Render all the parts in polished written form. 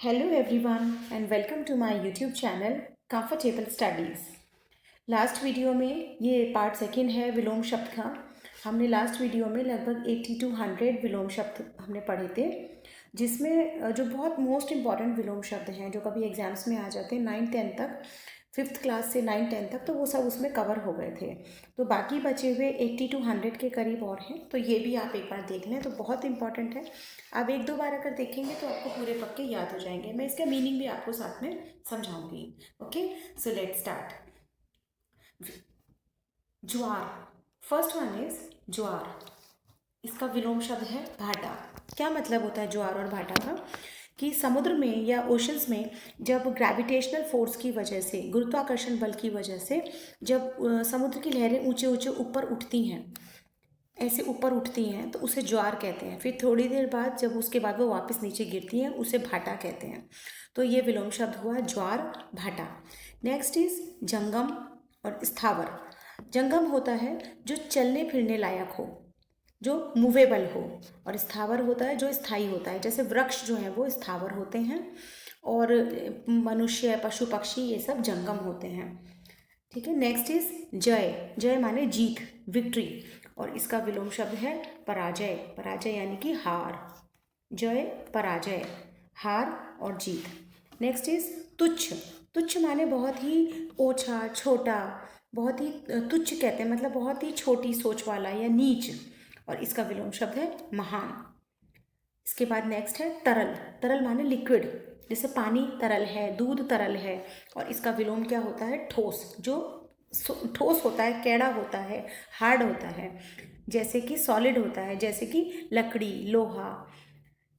Hello everyone and welcome to my YouTube channel Comfortable Studies। Last video में ये part second है विलोम शब्द का। हमने लास्ट वीडियो में लगभग 80 to 100 विलोम शब्द हमने पढ़े थे, जिसमें जो बहुत मोस्ट इम्पॉर्टेंट विलोम शब्द हैं जो कभी एग्जाम्स में आ जाते हैं 9-10 तक, 5th क्लास से 9-10 तक, तो वो सब उसमें कवर हो गए थे। तो बाकी बचे हुए 80 to 100 के करीब और हैं, तो ये भी आप एक बार देख लें, तो बहुत इंपॉर्टेंट है। आप एक दो बार अगर देखेंगे तो आपको पूरे पक्के याद हो जाएंगे। मैं इसका मीनिंग भी आपको साथ में समझाऊंगी। Okay, so let's start. ज्वार, फर्स्ट वन इज ज्वार। इसका विलोम शब्द है भाटा। क्या मतलब होता है ज्वार और भाटा का? कि समुद्र में या ओशंस में जब ग्रेविटेशनल फोर्स की वजह से, गुरुत्वाकर्षण बल की वजह से, जब समुद्र की लहरें ऊंचे ऊंचे ऊपर उठती हैं, ऐसे ऊपर उठती हैं, तो उसे ज्वार कहते हैं। फिर थोड़ी देर बाद जब उसके बाद वो वापस नीचे गिरती हैं, उसे भाटा कहते हैं। तो ये विलोम शब्द हुआ ज्वार भाटा। नेक्स्ट इज जंगम और स्थावर। जंगम होता है जो चलने फिरने लायक हो, जो मूवेबल हो, और स्थावर होता है जो स्थायी होता है। जैसे वृक्ष जो हैं वो स्थावर होते हैं, और मनुष्य, पशु पक्षी, ये सब जंगम होते हैं। ठीक है। नेक्स्ट इज जय। जय माने जीत, विक्ट्री, और इसका विलोम शब्द है पराजय। पराजय यानी कि हार। जय, पराजय, हार और जीत। नेक्स्ट इज तुच्छ। तुच्छ माने बहुत ही ओछा, छोटा, बहुत ही तुच्छ कहते हैं, मतलब बहुत ही छोटी सोच वाला या नीच, और इसका विलोम शब्द है महान। इसके बाद नेक्स्ट है तरल। तरल माने लिक्विड, जैसे पानी तरल है, दूध तरल है, और इसका विलोम क्या होता है? ठोस। जो ठोस होता है, कैड़ा होता है, हार्ड होता है, जैसे कि सॉलिड होता है, जैसे कि लकड़ी, लोहा।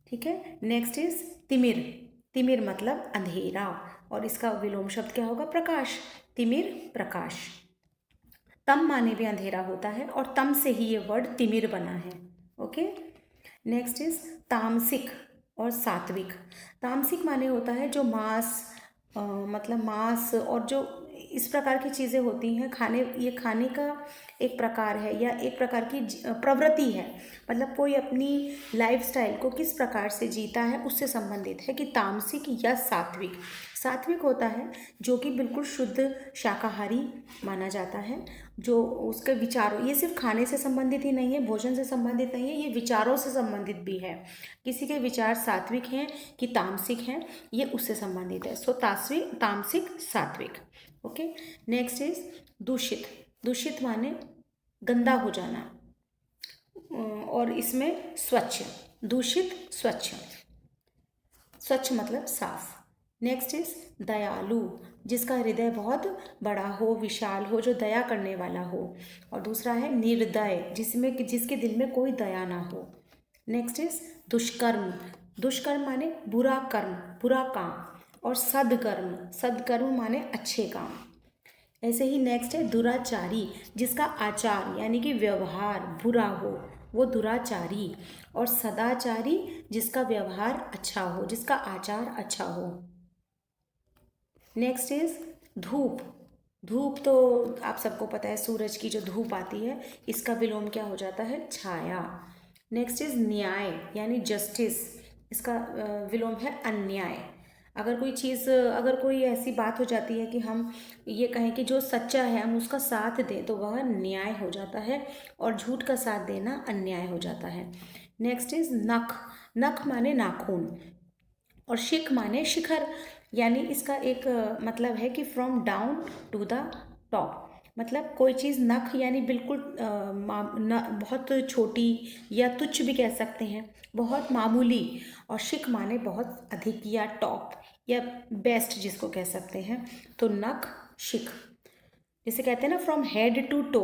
ठीक है। Next is तिमिर। तिमिर मतलब अंधेरा, और इसका विलोम शब्द क्या होगा? प्रकाश। तिमिर, प्रकाश। तम माने भी अंधेरा होता है, और तम से ही ये वर्ड तिमिर बना है। ओके। नेक्स्ट इज तामसिक और सात्विक। तामसिक माने होता है जो मांस, मतलब मांस और जो इस प्रकार की चीज़ें होती हैं, खाने, ये खाने का एक प्रकार है या एक प्रकार की प्रवृत्ति है। मतलब कोई अपनी लाइफस्टाइल को किस प्रकार से जीता है, उससे संबंधित है कि तामसिक या सात्विक। सात्विक होता है जो कि बिल्कुल शुद्ध शाकाहारी माना जाता है, जो उसके विचारों, ये सिर्फ खाने से संबंधित ही नहीं है, भोजन से संबंधित नहीं है, ये विचारों से संबंधित भी है। किसी के विचार सात्विक हैं कि तामसिक हैं, ये उससे संबंधित है। सो तामसिक, सात्विक। ओके। नेक्स्ट इज दूषित। दूषित माने गंदा हो जाना, और इसमें स्वच्छ। दूषित, स्वच्छ। स्वच्छ मतलब साफ। नेक्स्ट इज दयालु, जिसका हृदय बहुत बड़ा हो, विशाल हो, जो दया करने वाला हो। और दूसरा है निर्दय, जिसके दिल में कोई दया ना हो। नेक्स्ट इज दुष्कर्म। दुष्कर्म माने बुरा कर्म, बुरा काम। और सदकर्म। सदकर्म माने अच्छे काम। ऐसे ही नेक्स्ट है दुराचारी, जिसका आचार यानी कि व्यवहार बुरा हो, वो दुराचारी। और सदाचारी, जिसका व्यवहार अच्छा हो, जिसका आचार अच्छा हो। नेक्स्ट इज धूप। धूप तो आप सबको पता है, सूरज की जो धूप आती है, इसका विलोम क्या हो जाता है? छाया। नेक्स्ट इज न्याय यानी जस्टिस, इसका विलोम है अन्याय। अगर कोई ऐसी बात हो जाती है कि हम ये कहें कि जो सच्चा है हम उसका साथ दें, तो वह न्याय हो जाता है, और झूठ का साथ देना अन्याय हो जाता है। नेक्स्ट इज नख। नख माने नाखून, और शिख माने शिखर, यानी इसका एक मतलब है कि from down to the top. मतलब कोई चीज़ नख यानी बिल्कुल बहुत छोटी, या तुच्छ भी कह सकते हैं, बहुत मामूली। और शिख माने बहुत अधिक, या टॉप, या बेस्ट जिसको कह सकते हैं। तो नख, शिख। जिसे कहते हैं ना फ्रॉम हेड टू टो,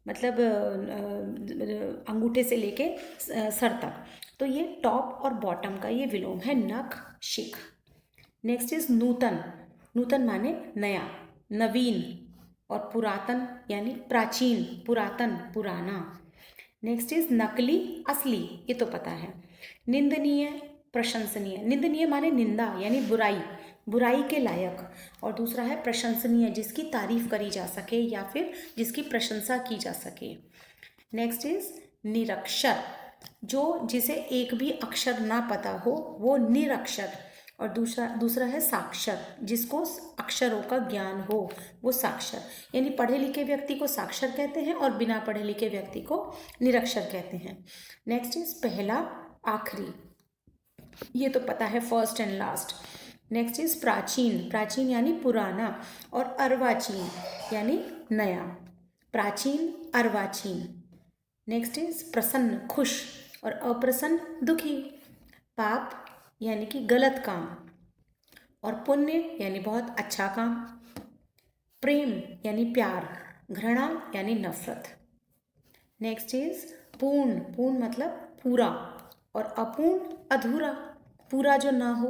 मतलब अंगूठे से लेके सर तक। तो ये टॉप और बॉटम का ये विलोम है नख, शिख। नेक्स्ट इज नूतन। नूतन माने नया, नवीन। और पुरातन यानी प्राचीन, पुरातन, पुराना। नेक्स्ट इज नकली, असली, ये तो पता है। निंदनीय, प्रशंसनीय। निंदनीय माने निंदा यानी बुराई, बुराई के लायक। और दूसरा है प्रशंसनीय, जिसकी तारीफ करी जा सके या फिर जिसकी प्रशंसा की जा सके। नेक्स्ट इज निरक्षर, जिसे एक भी अक्षर ना पता हो, वो निरक्षर। और दूसरा दूसरा है साक्षर, जिसको अक्षरों का ज्ञान हो, वो साक्षर। यानी पढ़े लिखे व्यक्ति को साक्षर कहते हैं और बिना पढ़े लिखे व्यक्ति को निरक्षर कहते हैं। नेक्स्ट इज पहला आखिरी, ये तो पता है, first and last. Next is प्राचीन, प्राचीन यानी पुराना, और अर्वाचीन यानी नया। प्राचीन, अर्वाचीन। नेक्स्ट इज प्रसन्न, खुश, और अप्रसन्न, दुखी। पाप यानी कि गलत काम, और पुण्य यानी बहुत अच्छा काम। प्रेम यानी प्यार, घृणा यानी नफरत। नेक्स्ट इज पूर्ण, पूर्ण मतलब पूरा, और अपूर्ण अधूरा, पूरा जो ना हो।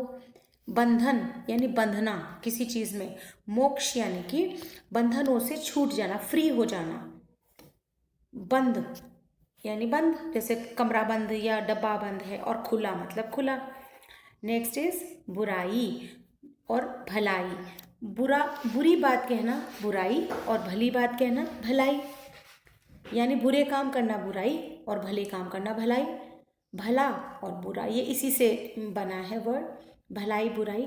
बंधन यानी बंधना किसी चीज़ में। मोक्ष यानी कि बंधनों से छूट जाना, फ्री हो जाना। बंद यानी बंद, जैसे कमरा बंद या डब्बा बंद है, और खुला मतलब खुला। नेक्स्ट इज बुराई और भलाई। बुरी बात कहना बुराई, और भली बात कहना भलाई। यानी बुरे काम करना बुराई और भले काम करना भलाई। भला और बुरा ये इसी से बना है वर्ड, भलाई बुराई।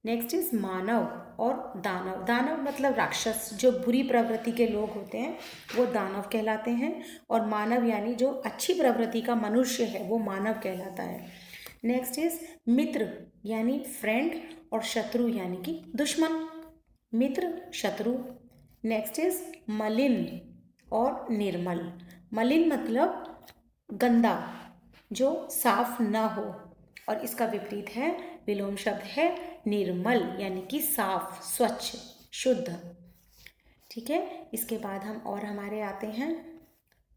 नेक्स्ट इज मानव और दानव। दानव मतलब राक्षस, जो बुरी प्रवृत्ति के लोग होते हैं वो दानव कहलाते हैं, और मानव यानी जो अच्छी प्रवृत्ति का मनुष्य है वो मानव कहलाता है। नेक्स्ट इज मित्र यानी फ्रेंड, और शत्रु यानी कि दुश्मन। मित्र, शत्रु। नेक्स्ट इज मलिन और निर्मल। मलिन मतलब गंदा, जो साफ ना हो, और इसका विपरीत है, विलोम शब्द है निर्मल, यानी कि साफ, स्वच्छ, शुद्ध। ठीक है, इसके बाद हम और हमारे आते हैं।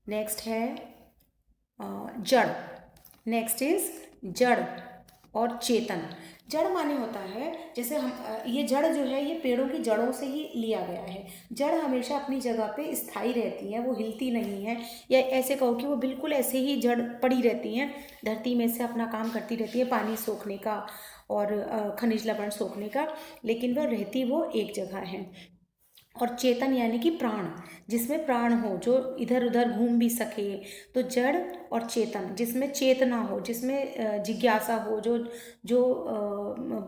नेक्स्ट है जड़। नेक्स्ट इज जड़ और चेतन। जड़ माने होता है, जैसे हम ये जड़ जो है ये पेड़ों की जड़ों से ही लिया गया है। जड़ हमेशा अपनी जगह पे स्थायी रहती हैं, वो हिलती नहीं है, या ऐसे कहो कि वो बिल्कुल ऐसे ही जड़ पड़ी रहती हैं, धरती में से अपना काम करती रहती है, पानी सोखने का और खनिज लवण सोखने का, लेकिन वो रहती वो एक जगह है। और चेतन यानी कि प्राण, जिसमें प्राण हो, जो इधर उधर घूम भी सके, तो जड़ और चेतन, जिसमें चेतना हो, जिसमें जिज्ञासा हो, जो जो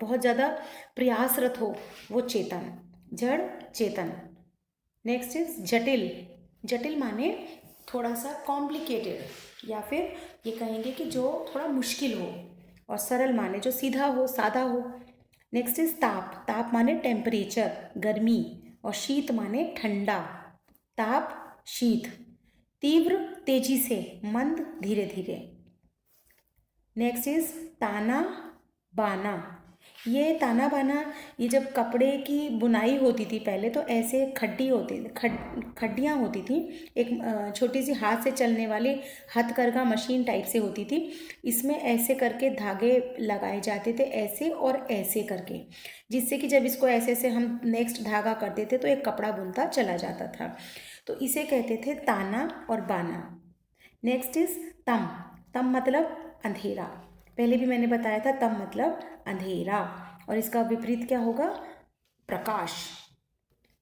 बहुत ज़्यादा प्रयासरत हो, वो चेतन। जड़, चेतन। नेक्स्ट इज जटिल। जटिल माने थोड़ा सा कॉम्प्लिकेटेड, या फिर ये कहेंगे कि जो थोड़ा मुश्किल हो, और सरल माने जो सीधा हो, सादा हो। नेक्स्ट इज ताप। ताप माने टेम्परेचर, गर्मी, और शीत माने ठंडा। ताप, शीत। तीव्र, तेजी से, मंद, धीरे धीरे। नेक्स्ट इज ताना बाना। ये ताना बाना, ये जब कपड़े की बुनाई होती थी पहले, तो ऐसे खड्डियाँ होती थी, एक छोटी सी हाथ से चलने वाली हथकरघा मशीन टाइप से होती थी। इसमें ऐसे करके धागे लगाए जाते थे, ऐसे और ऐसे करके, जिससे कि जब इसको ऐसे से हम नेक्स्ट धागा करते थे तो एक कपड़ा बुनता चला जाता था। तो इसे कहते थे ताना और बाना। नेक्स्ट इज तम। तम मतलब अंधेरा, पहले भी मैंने बताया था, तम मतलब अंधेरा, और इसका विपरीत क्या होगा, प्रकाश।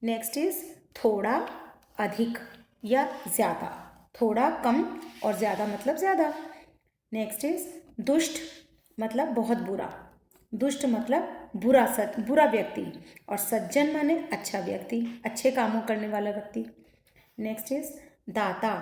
नेक्स्ट इज थोड़ा, अधिक या ज़्यादा। थोड़ा कम और ज़्यादा मतलब ज़्यादा। नेक्स्ट इज दुष्ट मतलब बहुत बुरा। दुष्ट मतलब बुरा व्यक्ति, और सज्जन माने अच्छा व्यक्ति, अच्छे कामों करने वाला व्यक्ति। नेक्स्ट इज दाता।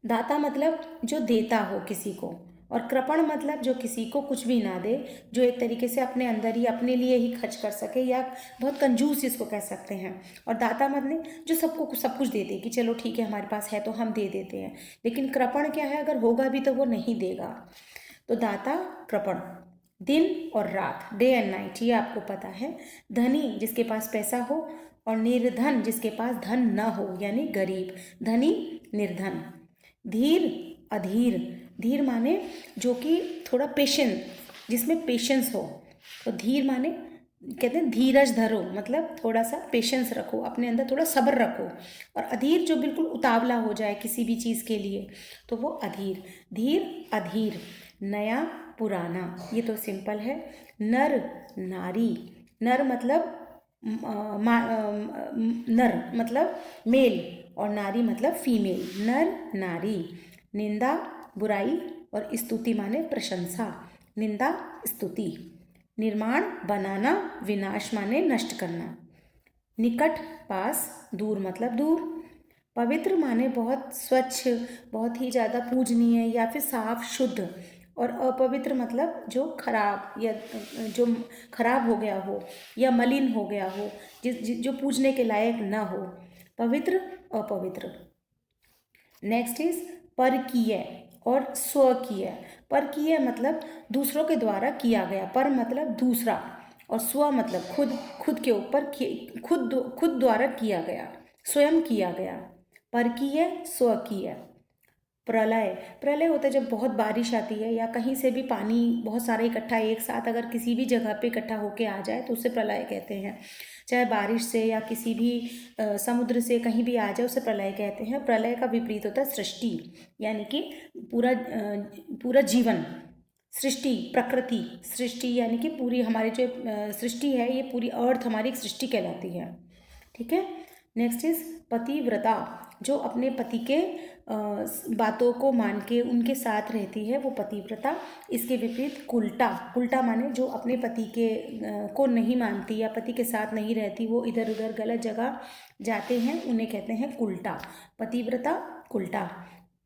दाता मतलब जो देता हो किसी को, और कृपण मतलब जो किसी को कुछ भी ना दे, जो एक तरीके से अपने अंदर ही अपने लिए ही खर्च कर सके, या बहुत कंजूस इसको कह सकते हैं। और दाता मतलब जो सबको सब कुछ दे दे, कि चलो ठीक है हमारे पास है तो हम दे देते हैं, लेकिन कृपण क्या है, अगर होगा भी तो वो नहीं देगा। तो दाता, कृपण। दिन और रात, डे एंड नाइट, ये आपको पता है। धनी जिसके पास पैसा हो, और निर्धन जिसके पास धन न हो, यानी गरीब। धनी, निर्धन। धीर, अधीर। धीर माने जो कि थोड़ा पेशेंट, जिसमें पेशेंस हो, तो धीर माने कहते हैं धीरज धरो, मतलब थोड़ा सा पेशेंस रखो, अपने अंदर थोड़ा सब्र रखो। और अधीर जो बिल्कुल उतावला हो जाए किसी भी चीज़ के लिए, तो वो अधीर। धीर, अधीर। नया, पुराना, ये तो सिंपल है। नर, नारी। नर मतलब नर मतलब मेल, और नारी मतलब फीमेल। नर, नारी। निंदा, बुराई, और स्तुति माने प्रशंसा। निंदा, स्तुति। निर्माण बनाना, विनाश माने नष्ट करना। निकट पास, दूर मतलब दूर। पवित्र माने बहुत स्वच्छ, बहुत ही ज़्यादा पूजनीय या फिर साफ शुद्ध। और अपवित्र मतलब जो खराब या जो खराब हो गया हो या मलिन हो गया हो, जो पूजने के लायक न हो। पवित्र, अपवित्र। नेक्स्ट इज परकीय और स्वकीय। परकीय मतलब दूसरों के द्वारा किया गया, पर मतलब दूसरा, और स्व मतलब खुद, खुद के ऊपर, खुद द्वारा किया गया, स्वयं किया गया। परकीय, स्वकीय। प्रलय, प्रलय होता है जब बहुत बारिश आती है या कहीं से भी पानी बहुत सारा इकट्ठा एक साथ अगर किसी भी जगह पे इकट्ठा होके आ जाए तो उसे प्रलय कहते हैं। चाहे बारिश से या किसी भी समुद्र से कहीं भी आ जाए उसे प्रलय कहते हैं। प्रलय का विपरीत होता है सृष्टि, यानी कि पूरा जीवन। सृष्टि, प्रकृति, सृष्टि यानी कि पूरी हमारी जो सृष्टि है, ये पूरी अर्थ हमारी एक सृष्टि कहलाती है। ठीक है। नेक्स्ट इज पतिव्रता, जो अपने पति के बातों को मान के उनके साथ रहती है, वो पतिव्रता। इसके विपरीत कुल्टा, कुल्टा माने जो अपने पति के को नहीं मानती या पति के साथ नहीं रहती, वो इधर उधर गलत जगह जाते हैं, उन्हें कहते हैं कुल्टा। पतिव्रता, कुल्टा।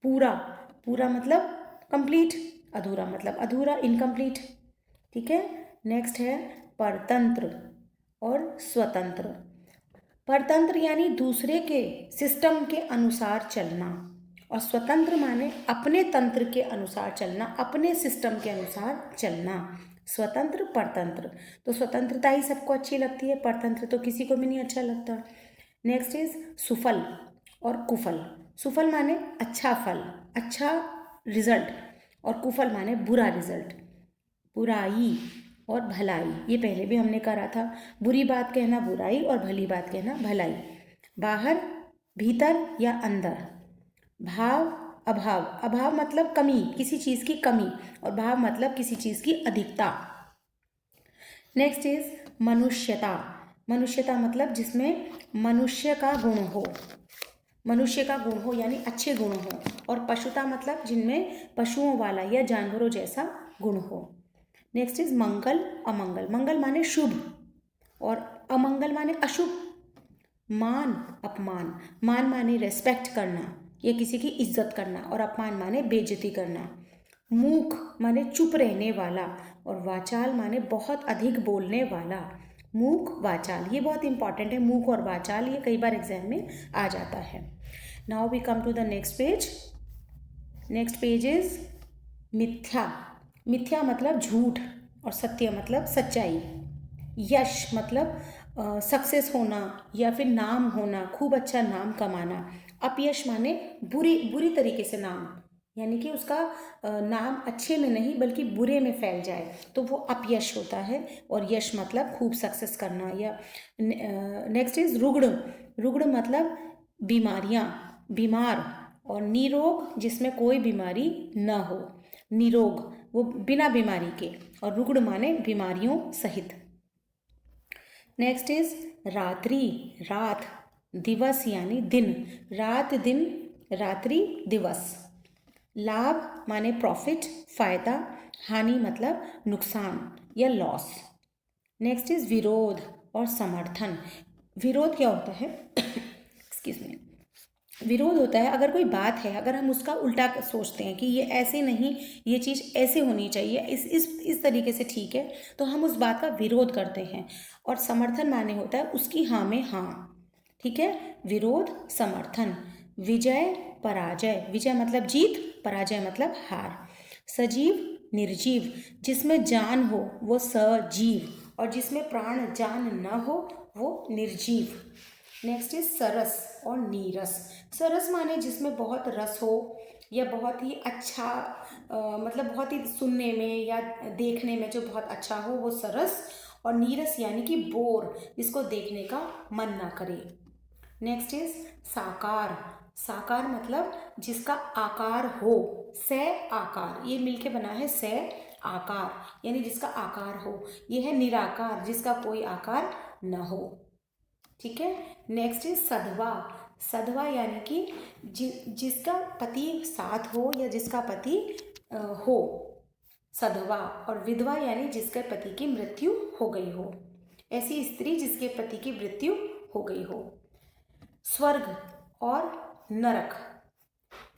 पूरा, पूरा मतलब कंप्लीट, अधूरा मतलब अधूरा, इनकम्प्लीट। ठीक है। नेक्स्ट है परतंत्र और स्वतंत्र। परतंत्र यानी दूसरे के सिस्टम के अनुसार चलना, और स्वतंत्र माने अपने तंत्र के अनुसार चलना, अपने सिस्टम के अनुसार चलना। स्वतंत्र, परतंत्र। तो स्वतंत्रता ही सबको अच्छी लगती है, परतंत्र तो किसी को भी नहीं अच्छा लगता। नेक्स्ट इज सुफल और कुफल। सुफल माने अच्छा फल, अच्छा रिजल्ट, और कुफल माने बुरा रिजल्ट, बुराई और भलाई। ये पहले भी हमने करा था। बुरी बात कहना बुराई और भली बात कहना भलाई। बाहर, भीतर या अंदर। भाव, अभाव। अभाव मतलब कमी, किसी चीज़ की कमी, और भाव मतलब किसी चीज़ की अधिकता। नेक्स्ट इज मनुष्यता। मनुष्यता मतलब जिसमें मनुष्य का गुण हो, मनुष्य का गुण हो यानी अच्छे गुण हो। और पशुता मतलब जिनमें पशुओं वाला या जानवरों जैसा गुण हो। नेक्स्ट इज मंगल, अमंगल। मंगल माने शुभ और अमंगल माने अशुभ। मान, अपमान। मान माने रेस्पेक्ट करना या किसी की इज्जत करना, और अपमान माने बेइज्जती करना। मूक माने चुप रहने वाला, और वाचाल माने बहुत अधिक बोलने वाला। मूक, वाचाल, ये बहुत इंपॉर्टेंट है। मूक और वाचाल ये कई बार एग्जाम में आ जाता है। Now we come to the next page. Next page is मिथ्या। मिथ्या मतलब झूठ, और सत्य मतलब सच्चाई। यश मतलब सक्सेस होना या फिर नाम होना, खूब अच्छा नाम कमाना। अपयश माने बुरी तरीके से नाम, यानी कि उसका नाम अच्छे में नहीं बल्कि बुरे में फैल जाए, तो वो अपयश होता है। और यश मतलब खूब सक्सेस करना। या नेक्स्ट इज रुग्ण। रुग्ण मतलब बीमारियां, बीमार। और निरोग जिसमें कोई बीमारी न हो, निरोग वो बिना बीमारी के, और रुग्ण माने बीमारियों सहित। नेक्स्ट इज रात्रि, रात। दिवस यानी दिन, रात दिन, रात्रि दिवस। लाभ माने प्रॉफिट, फायदा। हानि मतलब नुकसान या लॉस। नेक्स्ट इज विरोध और समर्थन। विरोध क्या होता है? Excuse me. विरोध होता है अगर कोई बात है, अगर हम उसका उल्टा सोचते हैं कि ये ऐसे नहीं, ये चीज़ ऐसे होनी चाहिए, इस तरीके से ठीक है, तो हम उस बात का विरोध करते हैं। और समर्थन माने होता है उसकी हाँ में हाँ। ठीक है। विरोध, समर्थन। विजय, पराजय। विजय मतलब जीत, पराजय मतलब हार। सजीव, निर्जीव। जिसमें जान हो वो सजीव, और जिसमें प्राण जान न हो वो निर्जीव। नेक्स्ट इज सरस और नीरस। सरस माने जिसमें बहुत रस हो या बहुत ही अच्छा मतलब बहुत ही सुनने में या देखने में जो बहुत अच्छा हो, वो सरस। और नीरस यानी कि बोर, जिसको देखने का मन ना करे। नेक्स्ट इज साकार। साकार मतलब जिसका आकार हो, से आकार, ये मिलके बना है से आकार, यानी जिसका आकार हो। ये है निराकार, जिसका कोई आकार न हो। ठीक है। Next is सधवा। सधवा यानी कि जिसका पति साथ हो या जिसका पति हो। सधवा और विधवा यानी जिसके पति की मृत्यु हो गई हो, ऐसी स्त्री जिसके पति की मृत्यु हो गई हो। स्वर्ग और नरक,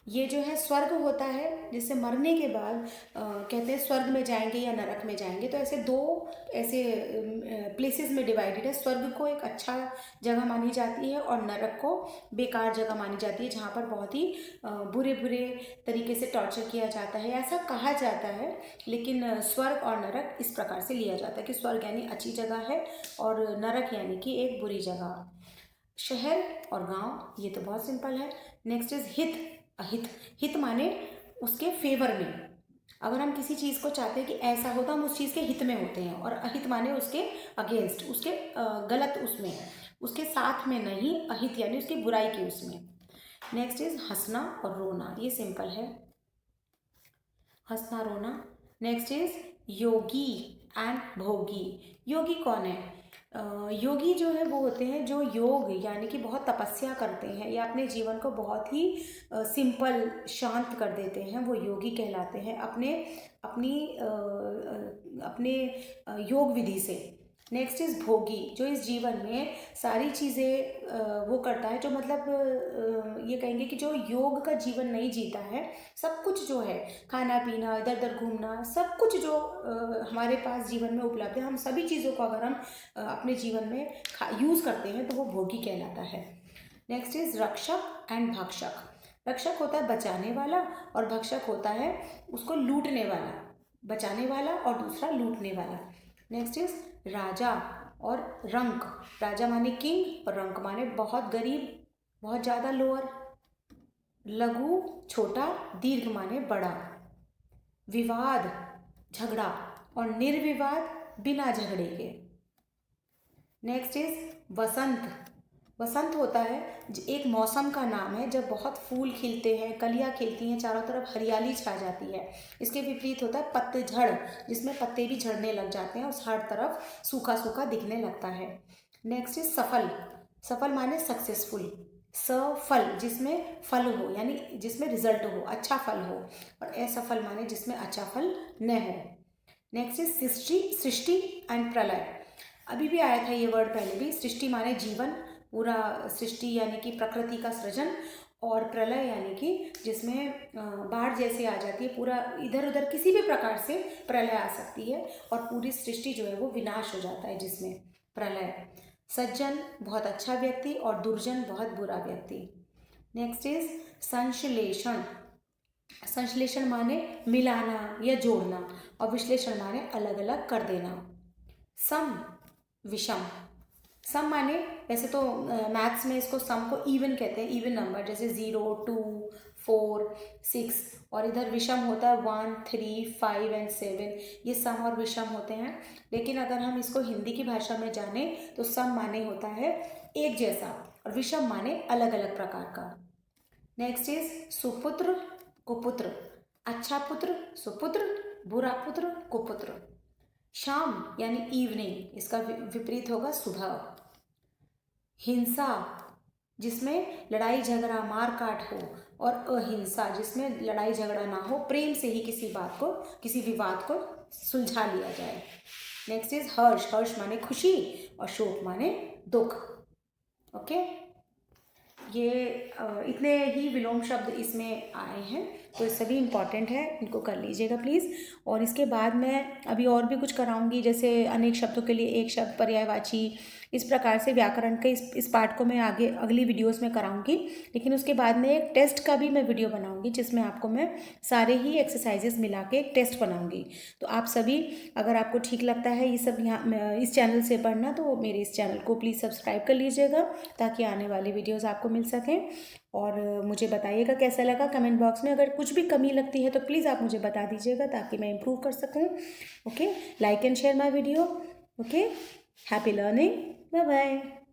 ये जो है स्वर्ग होता है जिससे मरने के बाद कहते हैं स्वर्ग में जाएंगे या नरक में जाएंगे, तो ऐसे दो ऐसे प्लेसेस में डिवाइडेड है। स्वर्ग को एक अच्छा जगह मानी जाती है और नरक को बेकार जगह मानी जाती है, जहाँ पर बहुत ही बुरे बुरे तरीके से टॉर्चर किया जाता है, ऐसा कहा जाता है। लेकिन स्वर्ग और नरक इस प्रकार से लिया जाता है कि स्वर्ग यानी अच्छी जगह है और नरक यानी कि एक बुरी जगह। शहर और गांव, ये तो बहुत सिंपल है। नेक्स्ट इज हित। अहित, हित माने उसके फेवर में, अगर हम किसी चीज़ को चाहते हैं कि ऐसा हो तो हम उस चीज़ के हित में होते हैं, और अहित माने उसके अगेंस्ट, उसके गलत उसमें, उसके साथ में नहीं, अहित यानी उसकी बुराई की उसमें। नेक्स्ट इज हंसना और रोना, ये सिंपल है, हंसना रोना। नेक्स्ट इज योगी एंड भोगी। योगी कौन है? योगी जो है वो होते हैं जो योग यानी कि बहुत तपस्या करते हैं या अपने जीवन को बहुत ही सिंपल शांत कर देते हैं, वो योगी कहलाते हैं अपने योग विधि से। नेक्स्ट इज भोगी, जो इस जीवन में सारी चीज़ें वो करता है, जो मतलब ये कहेंगे कि जो योग का जीवन नहीं जीता है, सब कुछ जो है खाना पीना इधर उधर घूमना सब कुछ जो हमारे पास जीवन में उपलब्ध है, हम सभी चीज़ों को अगर हम अपने जीवन में यूज़ करते हैं तो वो भोगी कहलाता है। नेक्स्ट इज रक्षक एंड भक्षक। रक्षक होता है बचाने वाला और भक्षक होता है उसको लूटने वाला, बचाने वाला और दूसरा लूटने वाला। नेक्स्ट इज राजा और रंक। राजा माने किंग और रंक माने बहुत गरीब, बहुत ज़्यादा लोअर। लघु छोटा, दीर्घ माने बड़ा। विवाद झगड़ा और निर्विवाद बिना झगड़े के। नेक्स्ट इज वसंत। वसंत होता है एक मौसम का नाम है जब बहुत फूल खिलते हैं, कलियां खिलती हैं, चारों तरफ हरियाली छा जाती है। इसके विपरीत होता है पतझड़, जिसमें पत्ते भी झड़ने लग जाते हैं और हर तरफ सूखा सूखा दिखने लगता है। नेक्स्ट इज सफल। सफल माने सक्सेसफुल। सफल जिसमें फल हो यानी जिसमें रिजल्ट हो, अच्छा फल हो, और असफल माने जिसमें अच्छा फल न हो। नेक्स्ट इज सृष्टि एंड प्रलय। अभी भी आया था ये वर्ड पहले भी। सृष्टि माने जीवन, पूरा सृष्टि यानी कि प्रकृति का सृजन, और प्रलय यानी कि जिसमें बाढ़ जैसे आ जाती है, पूरा इधर उधर किसी भी प्रकार से प्रलय आ सकती है और पूरी सृष्टि जो है वो विनाश हो जाता है जिसमें प्रलय। सज्जन बहुत अच्छा व्यक्ति और दुर्जन बहुत बुरा व्यक्ति। नेक्स्ट इज संश्लेषण। संश्लेषण माने मिलाना या जोड़ना और विश्लेषण माने अलग अलग कर देना। सम विषम। सम माने वैसे तो मैथ्स में इसको सम को इवन कहते हैं, इवन नंबर, जैसे 0, 2, 4, 6, और इधर विषम होता है 1, 3, 5 एंड 7, ये सम और विषम होते हैं। लेकिन अगर हम इसको हिंदी की भाषा में जाने तो सम माने होता है एक जैसा और विषम माने अलग अलग प्रकार का। नेक्स्ट इज सुपुत्र कुपुत्र। अच्छा पुत्र सुपुत्र, बुरा पुत्र कुपुत्र। शाम यानी इवनिंग, इसका विपरीत होगा सुबह। हिंसा जिसमें लड़ाई झगड़ा मार काट हो, और अहिंसा जिसमें लड़ाई झगड़ा ना हो, प्रेम से ही किसी बात को, किसी विवाद को सुलझा लिया जाए। नेक्स्ट इज हर्ष। हर्ष माने खुशी और शोक माने दुख। ओके, ये इतने ही विलोम शब्द इसमें आए हैं, तो सभी इम्पॉर्टेंट है, इनको कर लीजिएगा प्लीज़। और इसके बाद मैं अभी और भी कुछ कराऊंगी, जैसे अनेक शब्दों के लिए एक शब्द, पर्यायवाची, इस प्रकार से व्याकरण के इस पार्ट को मैं आगे अगली वीडियोस में कराऊंगी। लेकिन उसके बाद में एक टेस्ट का भी मैं वीडियो बनाऊंगी जिसमें आपको मैं सारे ही एक्सरसाइजेस मिला के एक टेस्ट बनाऊंगी। तो आप सभी, अगर आपको ठीक लगता है ये सब यहाँ इस चैनल से पढ़ना, तो मेरे इस चैनल को प्लीज़ सब्सक्राइब कर लीजिएगा ताकि आने वाली वीडियोज़ आपको मिल सकें। और मुझे बताइएगा कैसा लगा कमेंट बॉक्स में। अगर कुछ भी कमी लगती है तो प्लीज़ आप मुझे बता दीजिएगा ताकि मैं इम्प्रूव कर सकूँ। Okay, like and share my video. Okay, happy learning, bye bye.